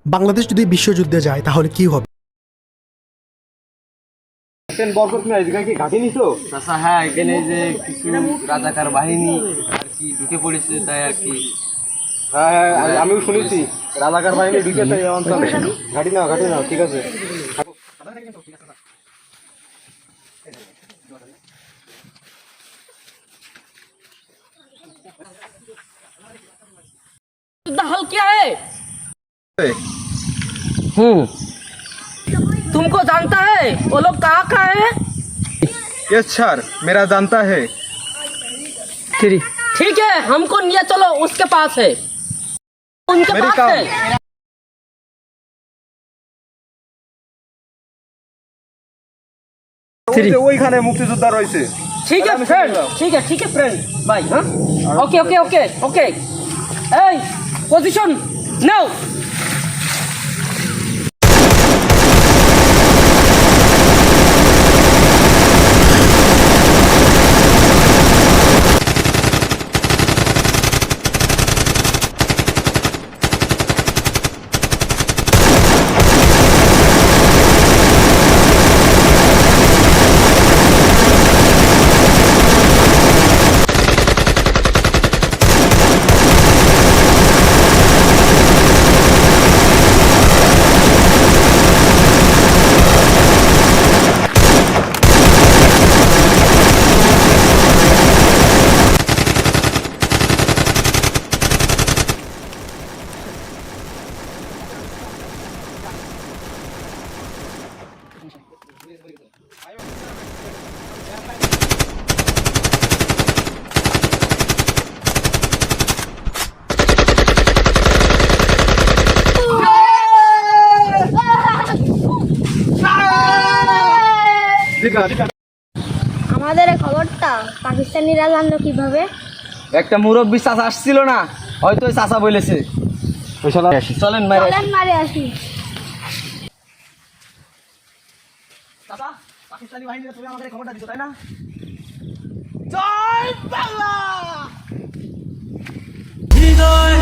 বাংলাদেশ যদি বিশ্বযুদ্ধে যায় তাহলে কি হবে? চাচা হ্যাঁ, এখানে যে কিছু রাজাকার বাহিনী আর কি ঢুকে পড়েছে, তাই আর কি। হ্যাঁ, আমিও শুনেছি রাজাকার বাহিনী ঢুকেছে এই অঞ্চলে। ঘাটি নাও, ঠিক আছে। हल क्या है? तुमको जानता है वो लोग कहाँ का है? यस सर, मेरा जानता है। ठीक है, हमको लिया चलो, उसके पास है, उनके मेरी पास काम। है। ওইখানে মুক্তিযোদ্ধা রয়েছে। ठीक है फ्रेंड, ठीक है फ्रेंड भाई। हाँ ओके ओके ओके ओके ए पोजीशन नाउ। আমাদের এই খবরটা পাকিস্তানিরা জানলো কিভাবে? একটা মুরব্বী চাচা আসছিল না, হয়তো ওই চাচা বলেছে। চলেন মারে চলেন মারে আসি। চাচা, পাকিস্তানি বাহিনীরা তুমি আমাদের খবরটা দিছো, তাই না? জয় বাংলা। হৃদয়